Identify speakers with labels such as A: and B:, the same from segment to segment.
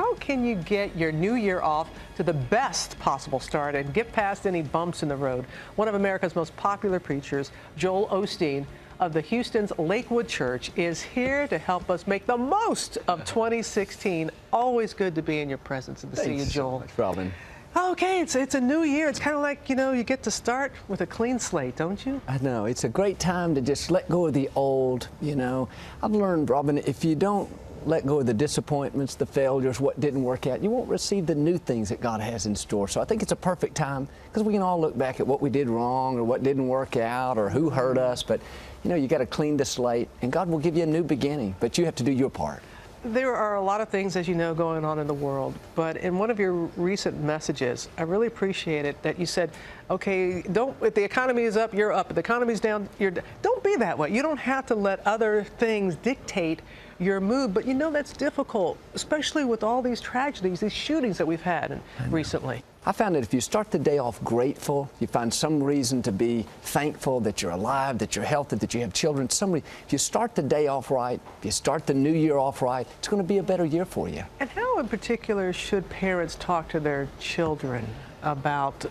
A: how can you get your new year off to the best possible start and get past any bumps in the road? One of America's most popular preachers, Joel Osteen of the Houston's Lakewood Church, is here to help us make the most of 2016. Always good to be in your presence and to see you, Joel.
B: Thanks so much, Robin.
A: Okay, it's a new year. It's kind of like, you get to start with a clean slate, don't you?
B: I know. It's a great time to just let go of the old, I've learned, Robin, if you don't let go of the disappointments, the failures, what didn't work out, you won't receive the new things that God has in store. So I think it's a perfect time because we can all look back at what we did wrong or what didn't work out or who hurt us. But, you got to clean the slate, and God will give you a new beginning, but you have to do your part.
A: There are a lot of things, as you know, going on in the world, but in one of your recent messages, I really appreciate it that you said, okay, if the economy is up, you're up. If the economy's down, you're down. Don't be that way. You don't have to let other things dictate your mood, but that's difficult, especially with all these tragedies, these shootings that we've had recently.
B: I found that if you start the day off grateful, you find some reason to be thankful that you're alive, that you're healthy, that you have children. If you start the day off right, if you start the new year off right, it's going to be a better year for you.
A: And how in particular should parents talk to their children about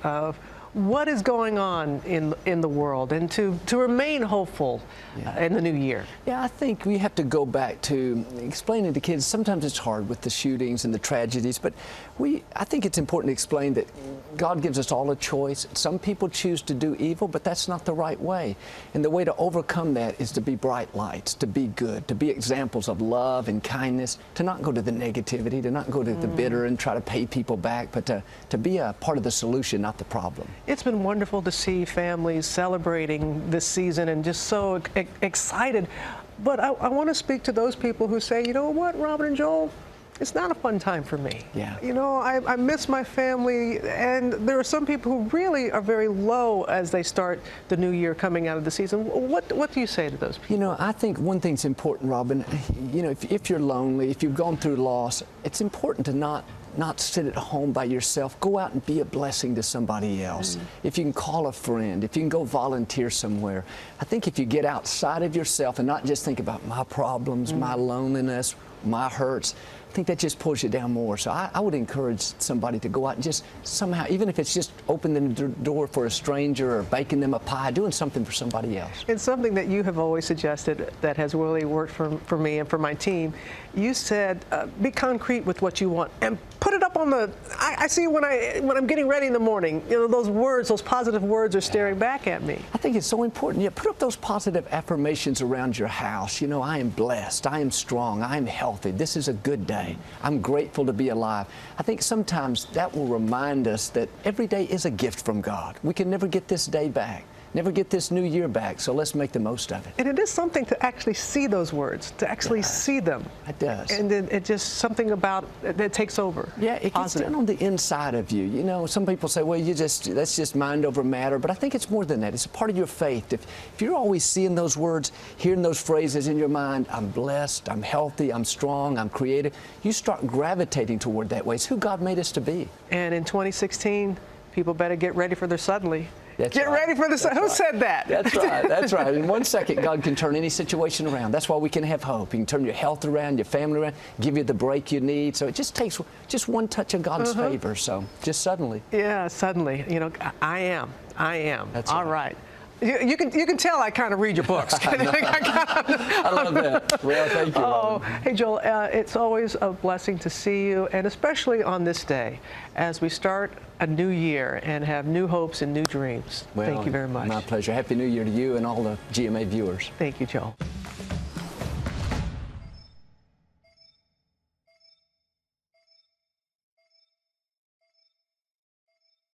A: what is going on in the world and to remain hopeful in the new year?
B: Yeah, I think we have to go back to explaining to kids. Sometimes it's hard with the shootings and the tragedies, but I think it's important to explain that God gives us all a choice. Some people choose to do evil, but that's not the right way. And the way to overcome that is to be bright lights, to be good, to be examples of love and kindness, to not go to the negativity, to not go to the bitter and try to pay people back, but to be a part of the solution, not the problem.
A: It's been wonderful to see families celebrating this season and just so excited. But I want to speak to those people who say, you know what, Robin and Joel, it's not a fun time for me.
B: Yeah.
A: I miss my family, and there are some people who really are very low as they start the new year coming out of the season. What do you say to those people?
B: I think one thing's important, Robin. If you're lonely, if you've gone through loss, it's important to not sit at home by yourself. Go out and be a blessing to somebody else. If you can call a friend, if you can go volunteer somewhere. I think if you get outside of yourself and not just think about my problems, my loneliness, my hurts, I think that just pulls you down more. So I would encourage somebody to go out and just somehow, even if it's just opening the door for a stranger or baking them a pie, doing something for somebody else.
A: It's something that you have always suggested that has really worked for me and for my team. You said, be concrete with what you want and put it up on the, I see when I'm getting ready in the morning, those words, those positive words are staring back at me.
B: I think it's so important. Put up those positive affirmations around your house. I am blessed, I am strong, I am healthy, this is a good day. I'm grateful to be alive. I think sometimes that will remind us that every day is a gift from God. We can never get this day back, never get this new year back, so let's make the most of it.
A: And it is something to actually see those words, to actually see them.
B: It does.
A: And then it just something about it that takes over.
B: Yeah, it gets done on the inside of you. Some people say, well, that's just mind over matter, but I think it's more than that. It's a part of your faith. If you're always seeing those words, hearing those phrases in your mind, I'm blessed, I'm healthy, I'm strong, I'm creative, you start gravitating toward that way. It's who God made us to be.
A: And in 2016, people better get ready for their suddenly.
B: Get ready
A: for the Who said that?
B: That's right. That's right. In 1 second, God can turn any situation around. That's why we can have hope. He can turn your health around, your family around, give you the break you need. So it just takes just one touch of God's favor. So just suddenly.
A: Yeah, suddenly. I am.
B: That's
A: all right. You can tell I kind of read your books.
B: I love that. Well, thank you.
A: Oh, hey, Joel, it's always a blessing to see you, and especially on this day as we start a new year and have new hopes and new dreams.
B: Well,
A: thank you very much.
B: My pleasure. Happy New Year to you and all the GMA viewers.
A: Thank you, Joel.